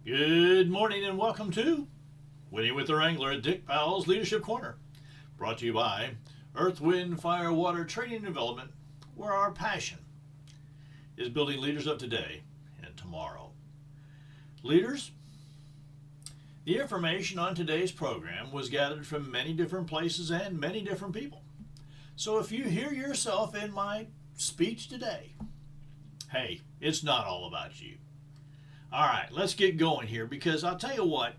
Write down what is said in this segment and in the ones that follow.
Good morning and welcome to Winning with the Wrangler at Dick Powell's Leadership Corner. Brought to you by Earth, Wind, Fire, Water Training and Development, where our passion is building leaders of today and tomorrow. Leaders, the information on today's program was gathered from many different places and many different people. So if you hear yourself in my speech today, hey, it's not all about you. All right, let's get going here, because I'll tell you what,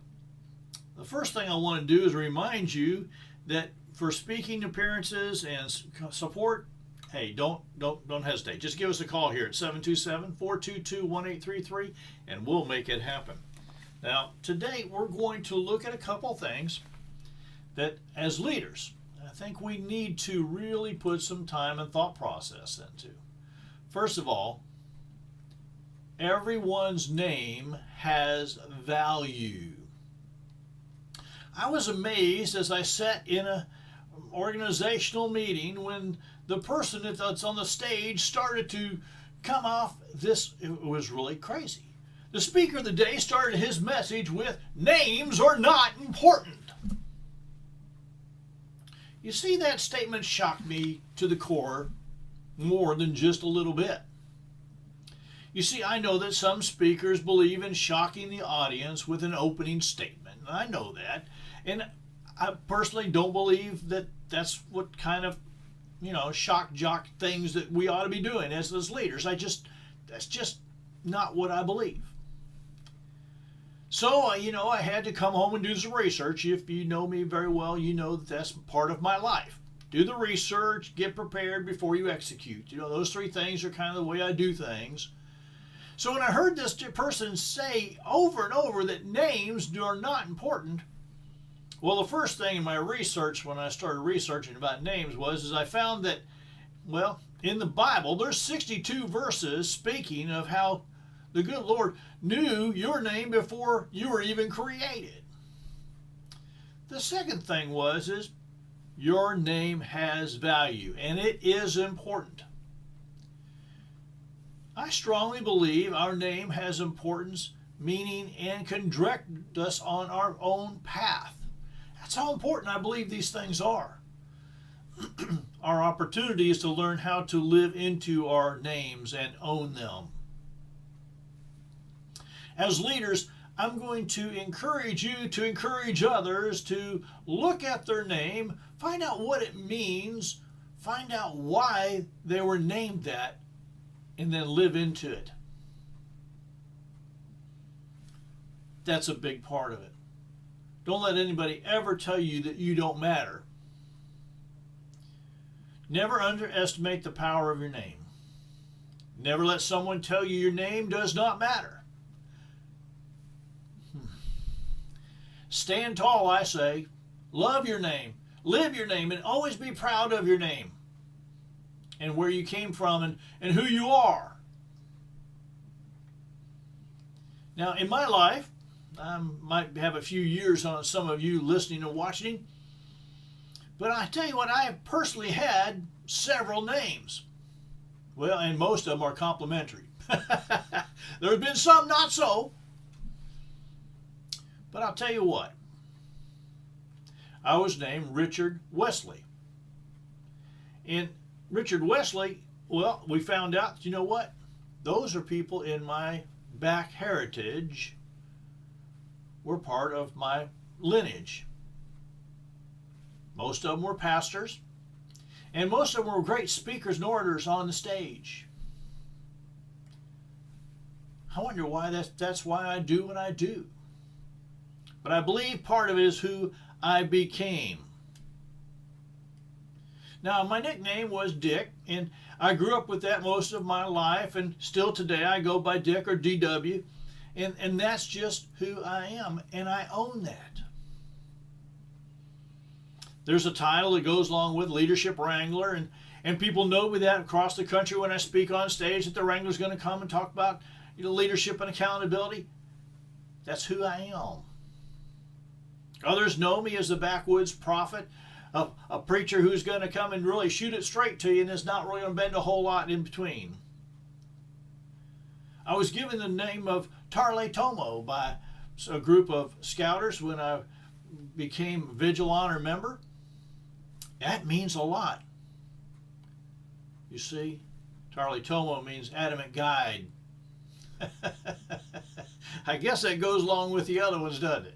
the first thing I want to do is remind you that for speaking appearances and support, hey, don't hesitate. Just give us a call here at 727-422-1833 and we'll make it happen. Now, today we're going to look at a couple things that as leaders, I think we need to really put some time and thought process into. First of all, everyone's name has value. I was amazed as I sat in an organizational meeting when the person that's on the stage started to come off this. It was really crazy. The speaker of the day started his message with, "Names are not important." You see, that statement shocked me to the core more than just a little bit. You see, I know that some speakers believe in shocking the audience with an opening statement. I know that. And I personally don't believe that that's what kind of, shock jock things that we ought to be doing as leaders. That's just not what I believe. So, I had to come home and do some research. If you know me very well, you know that that's part of my life. Do the research, get prepared before you execute. Those three things are kind of the way I do things. So when I heard this person say over and over that names are not important, well, the first thing in my research when I started researching about names is I found that, in the Bible, there's 62 verses speaking of how the good Lord knew your name before you were even created. The second thing is your name has value, and it is important. I strongly believe our name has importance, meaning, and can direct us on our own path. That's how important I believe these things are. Our opportunity is to learn how to live into our names and own them. As leaders, I'm going to encourage you to encourage others to look at their name, find out what it means, find out why they were named that, and then live into it. That's a big part of it. Don't let anybody ever tell you that you don't matter. Never underestimate the power of your name. Never let someone tell you your name does not matter. Stand tall, I say. Love your name. Live your name, and always be proud of your name and where you came from and who you are. Now, in my life, I might have a few years on some of you listening and watching, but I tell you what, I have personally had several names. Well, and most of them are complimentary. There have been some not so, but I'll tell you what, I was named Richard Wesley. And Richard Wesley, we found out, those are people in my back heritage, were part of my lineage. Most of them were pastors, and most of them were great speakers and orators on the stage. I wonder why that's why I do what I do. But I believe part of it is who I became. Now, my nickname was Dick, and I grew up with that most of my life, and still today I go by Dick or DW, and that's just who I am, and I own that. There's a title that goes along with Leadership Wrangler, and people know me that across the country when I speak on stage that the Wrangler's going to come and talk about leadership and accountability. That's who I am. Others know me as the backwoods prophet, a preacher who's going to come and really shoot it straight to you and is not really going to bend a whole lot in between. I was given the name of Tarle Tomo by a group of scouters when I became Vigil Honor member. That means a lot. You see, Tarly Tomo means adamant guide. I guess that goes along with the other ones, doesn't it?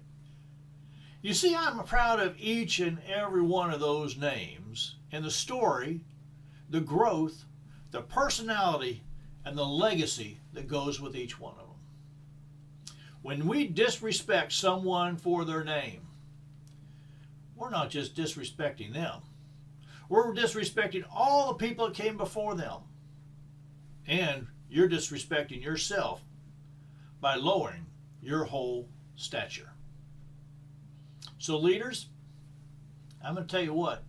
You see, I'm proud of each and every one of those names and the story, the growth, the personality, and the legacy that goes with each one of them. When we disrespect someone for their name, we're not just disrespecting them. We're disrespecting all the people that came before them. And you're disrespecting yourself by lowering your whole stature. So leaders, I'm going to tell you what.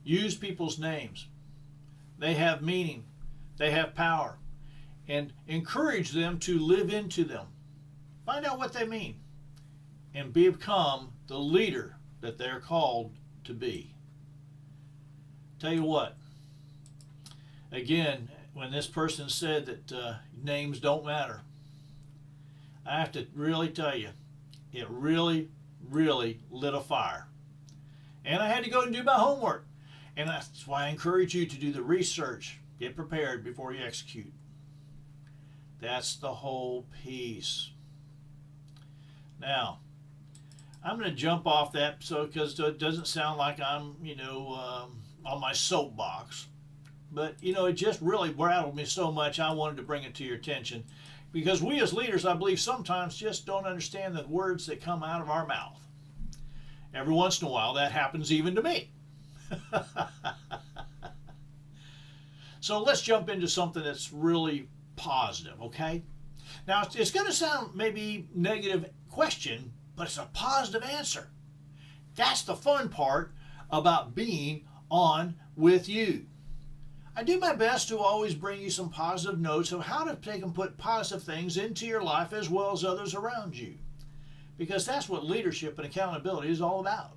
Use people's names. They have meaning. They have power. And encourage them to live into them. Find out what they mean. And become the leader that they're called to be. Tell you what. Again, when this person said that names don't matter, I have to really tell you, it really lit a fire. And I had to go and do my homework. And that's why I encourage you to do the research. Get prepared before you execute. That's the whole piece. Now, I'm going to jump off that because it doesn't sound like I'm, on my soapbox. But, it just really rattled me so much I wanted to bring it to your attention. Because we as leaders, I believe, sometimes just don't understand the words that come out of our mouth. Every once in a while, that happens even to me. So let's jump into something that's really positive, okay? Now, it's going to sound maybe negative question, but it's a positive answer. That's the fun part about being on with you. I do my best to always bring you some positive notes of how to take and put positive things into your life as well as others around you. Because that's what leadership and accountability is all about.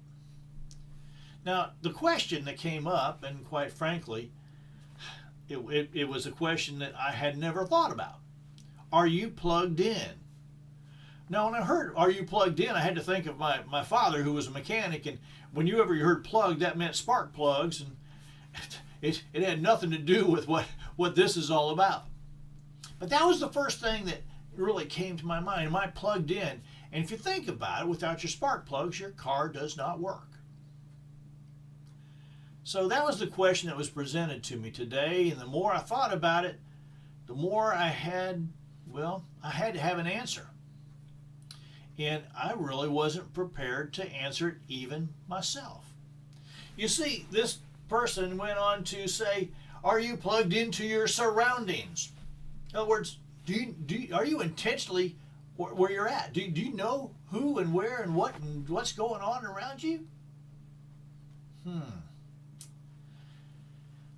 Now, the question that came up, and quite frankly, it was a question that I had never thought about. Are you plugged in? Now, when I heard, are you plugged in, I had to think of my father, who was a mechanic, and when you ever heard plug, that meant spark plugs, and it had nothing to do with what this is all about. But that was the first thing that really came to my mind. Am I plugged in? And if you think about it, without your spark plugs, your car does not work. So that was the question that was presented to me today, and the more I thought about it, the more I had to have an answer. And I really wasn't prepared to answer it even myself. You see, this person went on to say, are you plugged into your surroundings? In other words, are you intentionally where you're at? Do you know who and where and what's going on around you?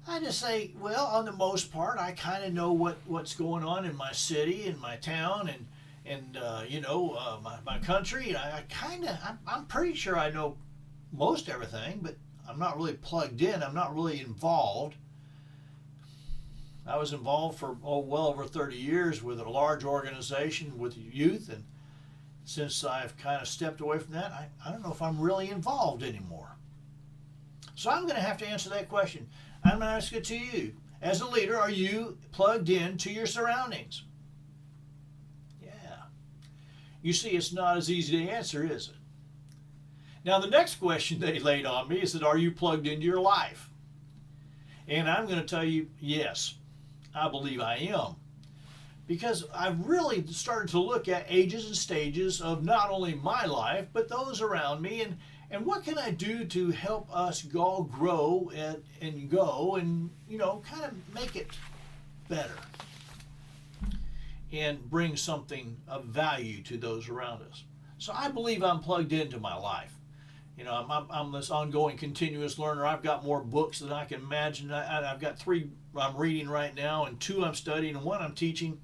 I just say, well, on the most part, I kind of know what's going on in my city, in my town, and my country. I'm pretty sure I know most everything, but I'm not really plugged in. I'm not really involved. I was involved for well over 30 years with a large organization with youth, and since I've kind of stepped away from that, I don't know if I'm really involved anymore. So I'm going to have to answer that question. I'm going to ask it to you. As a leader, are you plugged in to your surroundings? Yeah. You see, it's not as easy to answer, is it? Now, the next question they laid on me is that, are you plugged into your life? And I'm going to tell you, yes, I believe I am. Because I've really started to look at ages and stages of not only my life, but those around me, and what can I do to help us all grow and go and, kind of make it better and bring something of value to those around us. So I believe I'm plugged into my life. I'm this ongoing continuous learner. I've got more books than I can imagine. I've got 3 I'm reading right now, and 2 I'm studying, and 1 I'm teaching.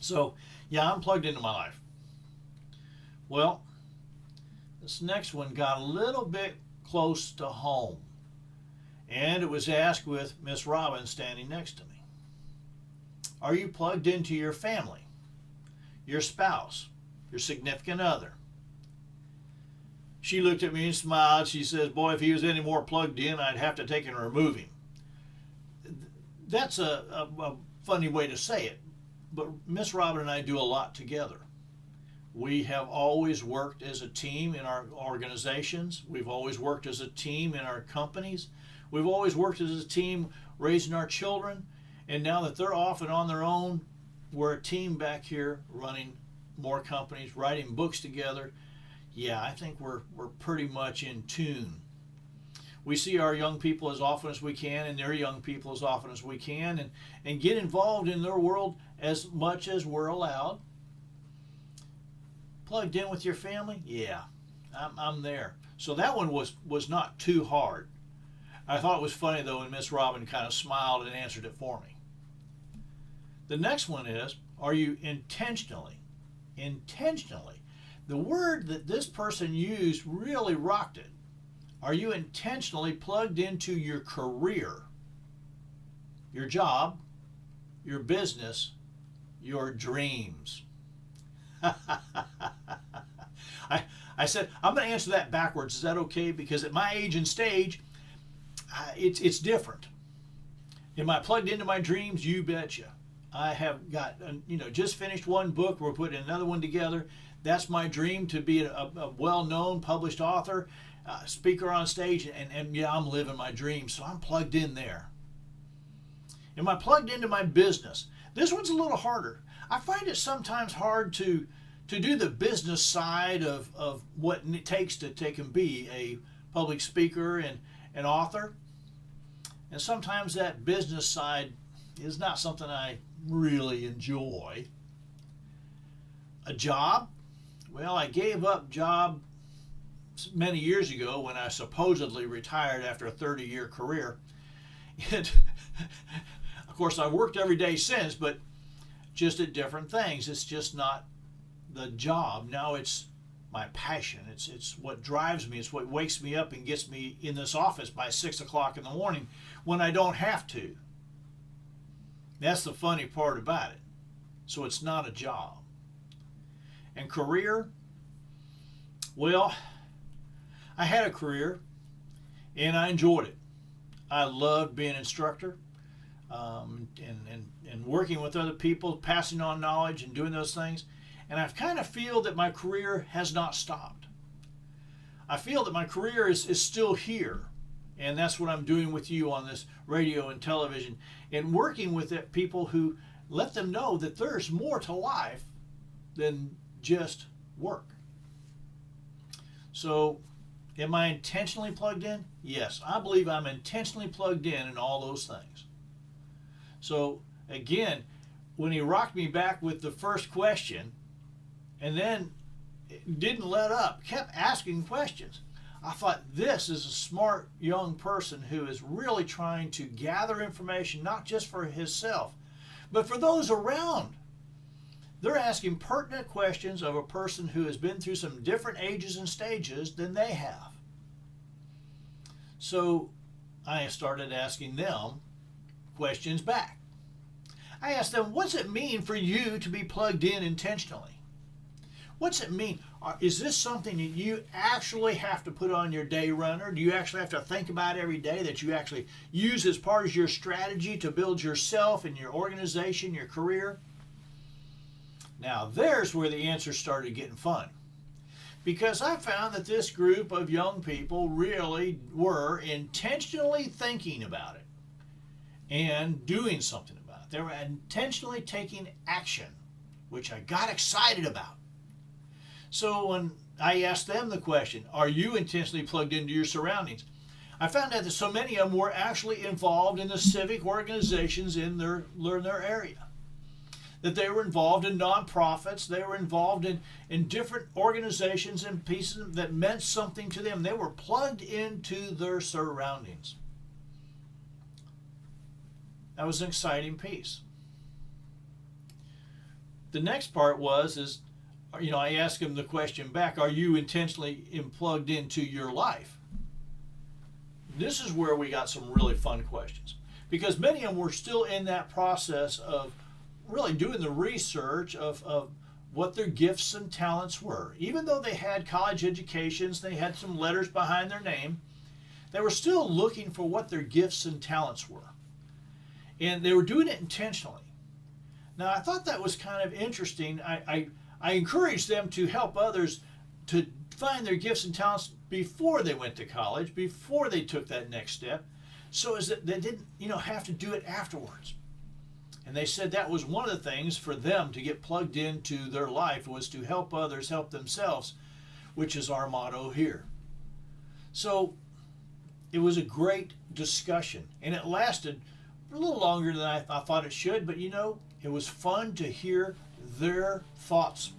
So, yeah, I'm plugged into my life. Well, this next one got a little bit close to home. And it was asked with Miss Robin standing next to me. Are you plugged into your family, your spouse, your significant other. She looked at me and smiled. She says, boy, if he was any more plugged in, I'd have to take and remove him. That's a funny way to say it, but Miss Robin and I do a lot together. We have always worked as a team in our organizations. We've always worked as a team in our companies. We've always worked as a team raising our children. And now that they're off and on their own, we're a team back here running more companies, writing books together. Yeah, I think we're pretty much in tune. We see our young people as often as we can and their young people as often as we can and get involved in their world as much as we're allowed. Plugged in with your family? Yeah, I'm there. So that one was not too hard. I thought it was funny though when Miss Robin kind of smiled and answered it for me. The next one is, are you intentionally, the word that this person used really rocked it. Are you intentionally plugged into your career, your job, your business, your dreams? I said, I'm going to answer that backwards. Is that okay? Because at my age and stage, it's different. Am I plugged into my dreams? You betcha. I have got, just finished one book. We're putting another one together. That's my dream, to be a well-known published author, speaker on stage, and yeah, I'm living my dream, so I'm plugged in there. Am I plugged into my business? This one's a little harder. I find it sometimes hard to do the business side of what it takes to take and be a public speaker and an author. And sometimes that business side is not something I really enjoy. A job? Well, I gave up job many years ago when I supposedly retired after a 30-year career. And of course, I've worked every day since, but just at different things. It's just not the job. Now it's my passion. It's what drives me. It's what wakes me up and gets me in this office by 6 o'clock in the morning when I don't have to. That's the funny part about it. So it's not a job. And career, well, I had a career and I enjoyed it. I loved being an instructor and working with other people, passing on knowledge and doing those things. And I kind of feel that my career has not stopped. I feel that my career is still here. And that's what I'm doing with you on this radio and television, and working with people who let them know that there's more to life than just work. So, am I intentionally plugged in? Yes, I believe I'm intentionally plugged in all those things. So, again, when he rocked me back with the first question, and then didn't let up, kept asking questions, I thought, this is a smart young person who is really trying to gather information, not just for himself, but for those around. They're asking pertinent questions of a person who has been through some different ages and stages than they have. So I started asking them questions back. I asked them, what's it mean for you to be plugged in intentionally? What's it mean? Is this something that you actually have to put on your day runner? Do you actually have to think about every day, that you actually use as part of your strategy to build yourself and your organization, your career? Now, there's where the answers started getting fun. Because I found that this group of young people really were intentionally thinking about it and doing something about it. They were intentionally taking action, which I got excited about. So when I asked them the question, are you intentionally plugged into your surroundings? I found out that so many of them were actually involved in the civic organizations in their area. That they were involved in nonprofits, they were involved in different organizations and pieces that meant something to them. They were plugged into their surroundings. That was an exciting piece. The next part is I asked him the question back, are you intentionally plugged into your life? This is where we got some really fun questions, because many of them were still in that process of really doing the research of what their gifts and talents were. Even though they had college educations, they had some letters behind their name, they were still looking for what their gifts and talents were. And they were doing it intentionally. Now, I thought that was kind of interesting. I encouraged them to help others to find their gifts and talents before they went to college, before they took that next step, so as that they didn't, have to do it afterwards. And they said that was one of the things for them to get plugged into their life, was to help others help themselves, which is our motto here. So it was a great discussion, and it lasted a little longer than I thought it should, but it was fun to hear their thoughts.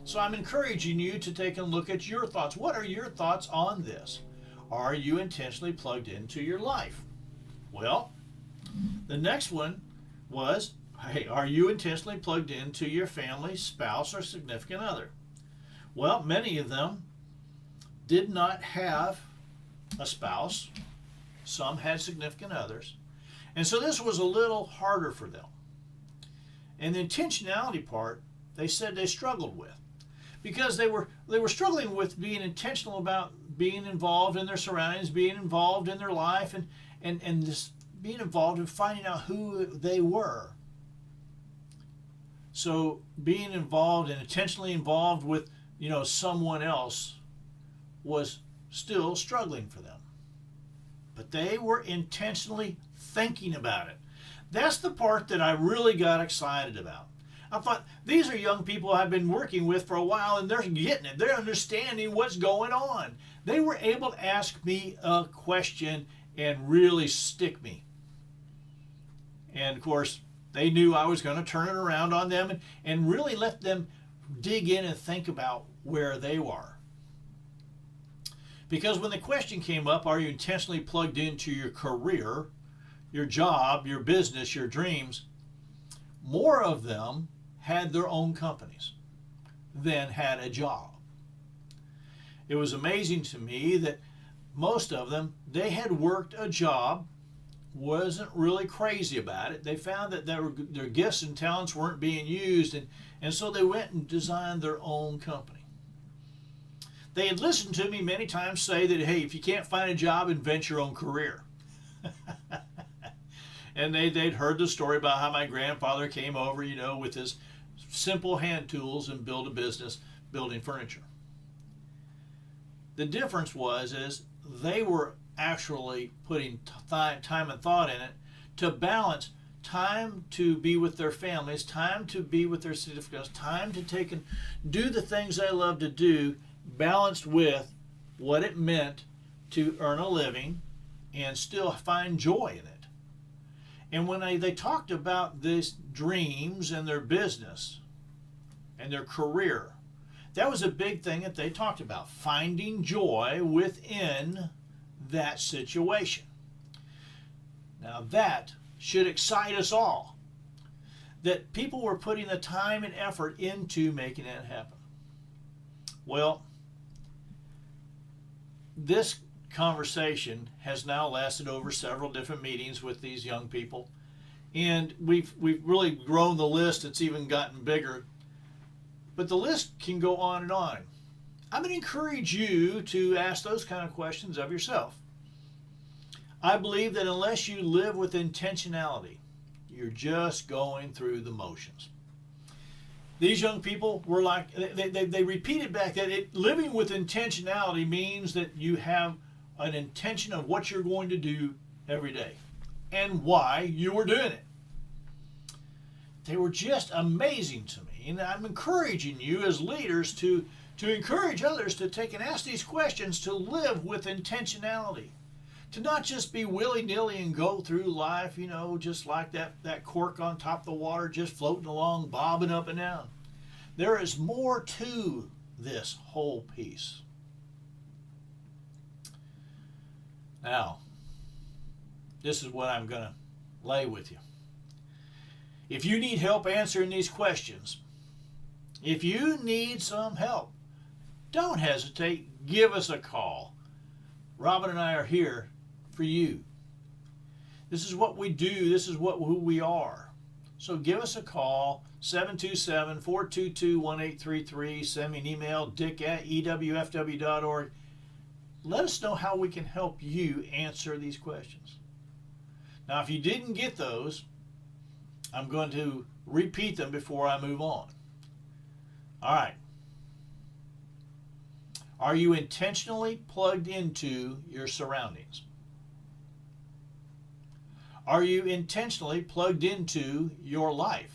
So I'm encouraging you to take a look at your thoughts. What are your thoughts on this? Are you intentionally plugged into your life? Well, the next one was, hey, are you intentionally plugged into your family, spouse, or significant other? Well, many of them did not have a spouse. Some had significant others. And so this was a little harder for them. And the intentionality part, they said they struggled with, because they were struggling with being intentional about being involved in their surroundings, being involved in their life, and this being involved in finding out who they were. So being involved and intentionally involved with someone else was still struggling for them. But they were intentionally thinking about it. That's the part that I really got excited about. I thought, these are young people I've been working with for a while, and they're getting it. They're understanding what's going on. They were able to ask me a question and really stick me. And of course, they knew I was going to turn it around on them and really let them dig in and think about where they were. Because when the question came up, are you intentionally plugged into your career, your job, your business, your dreams, more of them had their own companies than had a job. It was amazing to me that most of them, they had worked a job, wasn't really crazy about it. They found that their gifts and talents weren't being used, and so they went and designed their own company. They had listened to me many times say that, hey, if you can't find a job, invent your own career. And they'd heard the story about how my grandfather came over, with his simple hand tools and built a business building furniture. The difference is they were actually putting time and thought in it to balance time to be with their families, time to be with their significant others, time to take and do the things they love to do, balanced with what it meant to earn a living and still find joy in it. And when they talked about these dreams and their business and their career, that was a big thing that they talked about, finding joy within that situation. Now that should excite us all, that people were putting the time and effort into making that happen. Well, this conversation has now lasted over several different meetings with these young people, and we've really grown the list. It's even gotten bigger, but the list can go on and on. I'm going to encourage you to ask those kind of questions of yourself. I believe that unless you live with intentionality, you're just going through the motions. These young people were like, they repeated back that living with intentionality means that you have an intention of what you're going to do every day and why you were doing it. They were just amazing to me, and I'm encouraging you as leaders to encourage others to take and ask these questions, to live with intentionality, to not just be willy-nilly and go through life, just like that cork on top of the water, just floating along, bobbing up and down. There is more to this whole piece. Now, this is what I'm going to lay with you. If you need help answering these questions, if you need some help, don't hesitate. Give us a call. Robin and I are here for you. This is what we do. This is who we are. So give us a call. 727-422-1833. Send me an email, dick@ewfw.org. Let us know how we can help you answer these questions. Now, if you didn't get those, I'm going to repeat them before I move on. All right. Are you intentionally plugged into your surroundings? Are you intentionally plugged into your life?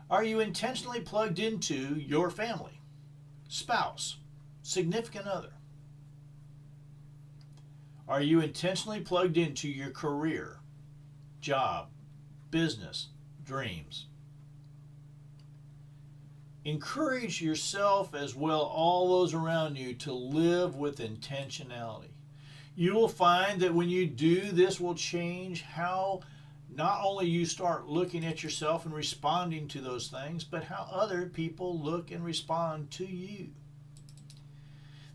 Are you intentionally plugged into your family, spouse, significant other? Are you intentionally plugged into your career, job, business, dreams? Encourage yourself as well all those around you to live with intentionality. You will find that when you do, this will change how not only you start looking at yourself and responding to those things, but how other people look and respond to you.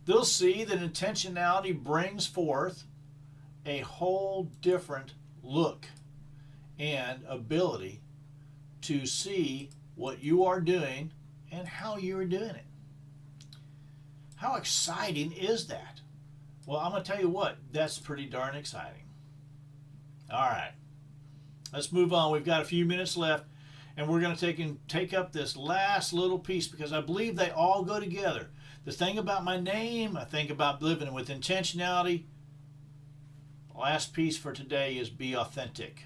They'll see that intentionality brings forth a whole different look and ability to see what you are doing and how you are doing it. How exciting is that? Well, I'm going to tell you what, that's pretty darn exciting. All right, let's move on. We've got a few minutes left, and we're going to take up this last little piece because I believe they all go together. The thing about my name, I think about living with intentionality. The last piece for today is be authentic.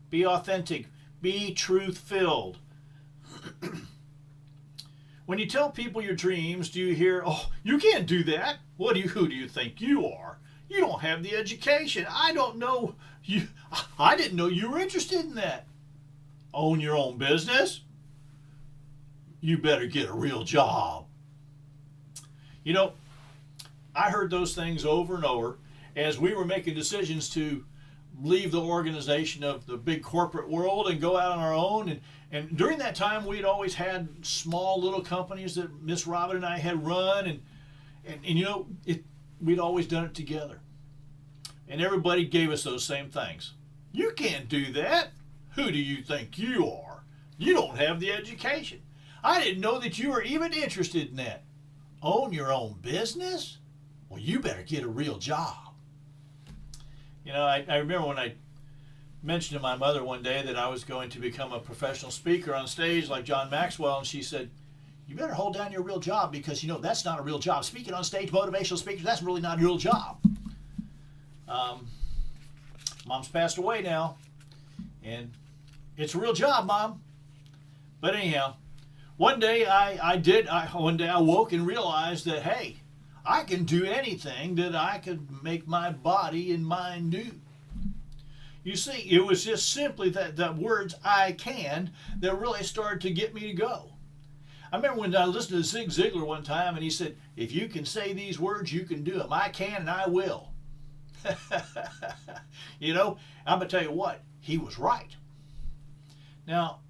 Be authentic. Be truth-filled. When you tell people your dreams, do you hear, "Oh, you can't do that. Who do you think you are? You don't have the education. I don't know you. I didn't know you were interested in that. Own your own business? You better get a real job." You know, I heard those things over and over as we were making decisions to leave the organization of the big corporate world and go out on our own. And during that time, we'd always had small little companies that Miss Robin and I had run. And you know, we'd always done it together. And everybody gave us those same things. "You can't do that. Who do you think you are? You don't have the education. I didn't know that you were even interested in that. Own your own business? Well, you better get a real job." You know, I remember when I mentioned to my mother one day that I was going to become a professional speaker on stage like John Maxwell, and she said, "You better hold down your real job because, you know, that's not a real job. Speaking on stage, motivational speakers, that's really not a real job." Mom's passed away now, and it's a real job, Mom. But anyhow, one day one day I woke and realized that, hey, I can do anything that I could make my body and mind do. You see, it was just simply that words "I can" that really started to get me to go. I remember when I listened to Zig Ziglar one time and he said, "If you can say these words, you can do them. I can and I will." You know, I'm going to tell you what, he was right. Now,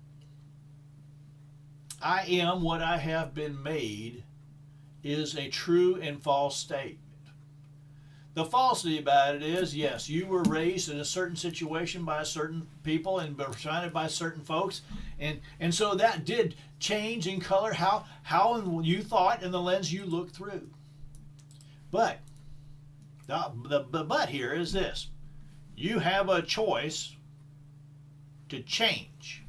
"I am what I have been made" is a true and false statement. The falsity about it is, yes, you were raised in a certain situation by certain people and surrounded by certain folks, and so that did change in color how you thought and the lens you looked through. But the but here is this: you have a choice to change.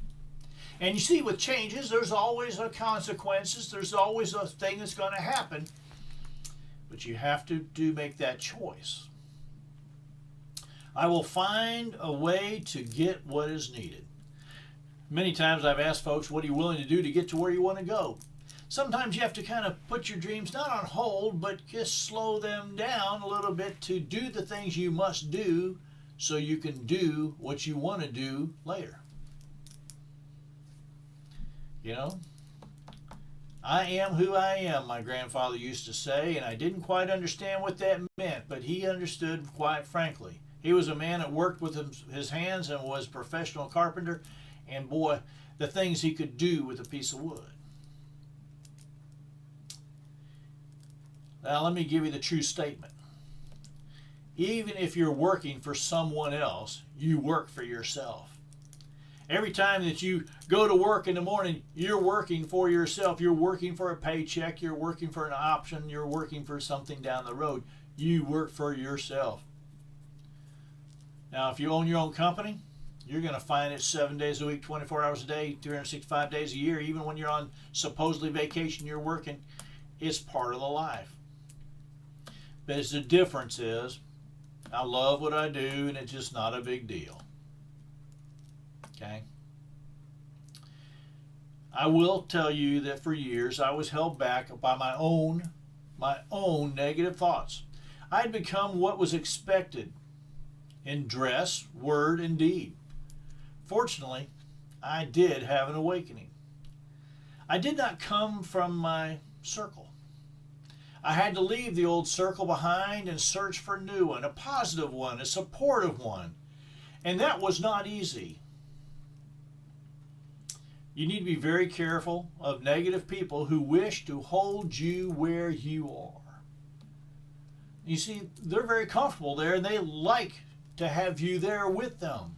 And you see, with changes, there's always a consequences. There's always a thing that's going to happen. But you have to make that choice. I will find a way to get what is needed. Many times I've asked folks, what are you willing to do to get to where you want to go? Sometimes you have to kind of put your dreams not on hold, but just slow them down a little bit to do the things you must do so you can do what you want to do later. You know, "I am who I am," my grandfather used to say, and I didn't quite understand what that meant, but he understood quite frankly. He was a man that worked with his hands and was a professional carpenter, and boy, the things he could do with a piece of wood. Now, let me give you the true statement. Even if you're working for someone else, you work for yourself. Every time that you go to work in the morning, you're working for yourself. You're working for a paycheck. You're working for an option. You're working for something down the road. You work for yourself. Now, if you own your own company, you're going to find it 7 days a week, 24 hours a day, 365 days a year. Even when you're on supposedly vacation, you're working. It's part of the life. But the difference is, I love what I do, and it's just not a big deal. Okay? I will tell you that for years I was held back by my own negative thoughts. I had become what was expected in dress, word, and deed. Fortunately, I did have an awakening. I did not come from my circle. I had to leave the old circle behind and search for a new one, a positive one, a supportive one. And that was not easy. You need to be very careful of negative people who wish to hold you where you are. You see, they're very comfortable there, and they like to have you there with them.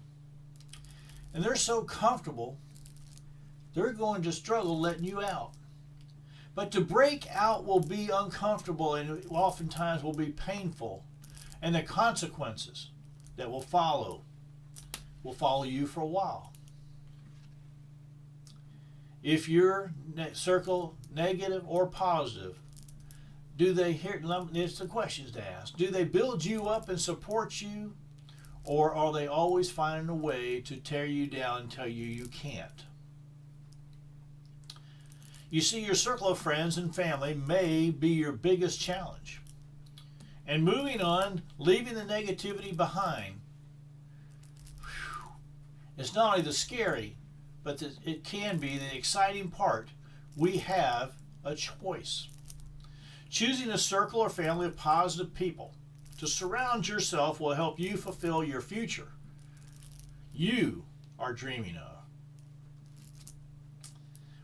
And they're so comfortable, they're going to struggle letting you out. But to break out will be uncomfortable and oftentimes will be painful. And the consequences that will follow you for a while. If your circle negative or positive, it's the questions to ask. Do they build you up and support you? Or are they always finding a way to tear you down and tell you you can't? You see, your circle of friends and family may be your biggest challenge. And moving on, leaving the negativity behind, it's not only the scary, but it can be the exciting part. We have a choice. Choosing a circle or family of positive people to surround yourself will help you fulfill your future you are dreaming of.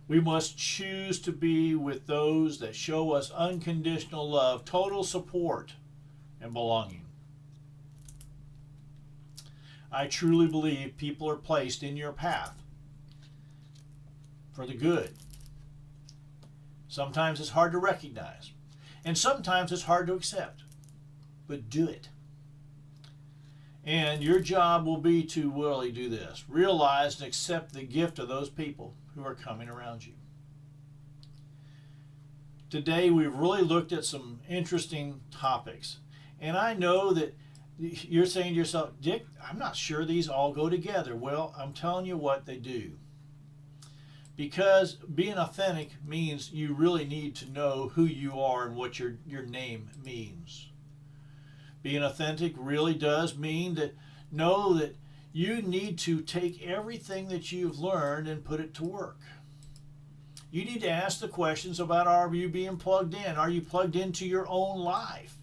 We must choose to be with those that show us unconditional love, total support, and belonging. I truly believe people are placed in your path for the good. Sometimes it's hard to recognize, and sometimes it's hard to accept, but do it. And your job will be to really do this. Realize and accept the gift of those people who are coming around you. Today we've really looked at some interesting topics. And I know that you're saying to yourself, Dick, I'm not sure these all go together. Well, I'm telling you what they do. Because being authentic means you really need to know who you are and what your name means. Being authentic really does mean that know that you need to take everything that you've learned and put it to work. You need to ask the questions about, are you being plugged in? Are you plugged into your own life?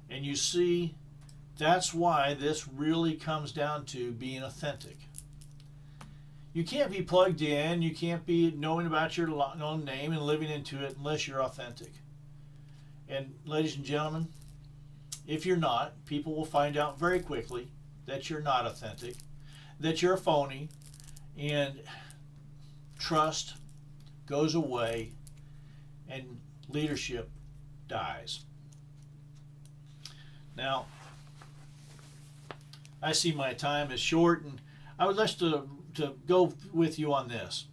And you see, that's why this really comes down to being authentic. You can't be plugged in, you can't be knowing about your own name and living into it unless you're authentic. And ladies and gentlemen, if you're not, people will find out very quickly that you're not authentic, that you're a phony, and trust goes away and leadership dies. Now, I see my time is short, and I would like to go with you on this.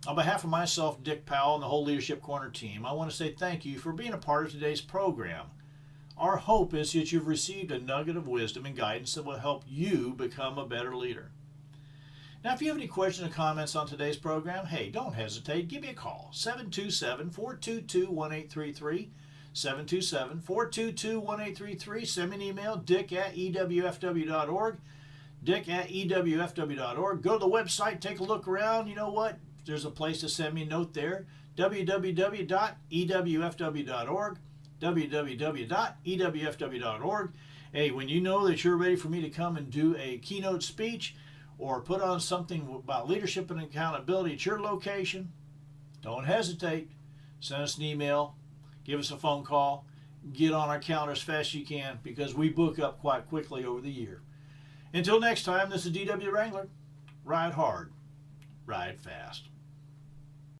On behalf of myself, Dick Powell, and the whole Leadership Corner team, I want to say thank you for being a part of today's program. Our hope is that you've received a nugget of wisdom and guidance that will help you become a better leader. Now, if you have any questions or comments on today's program, hey, don't hesitate. Give me a call, 727-422-1833, 727-422-1833. Send me an email, dick@ewfw.org, dick@ewfw.org. Go to the website, take a look around. You know what? There's a place to send me a note there, www.ewfw.org. www.ewfw.org. Hey, when you know that you're ready for me to come and do a keynote speech or put on something about leadership and accountability at your location, don't hesitate. Send us an email, give us a phone call, get on our calendar as fast as you can, because we book up quite quickly over the year. Until next time, this is D.W. Wrangler. ride hard, ride fast.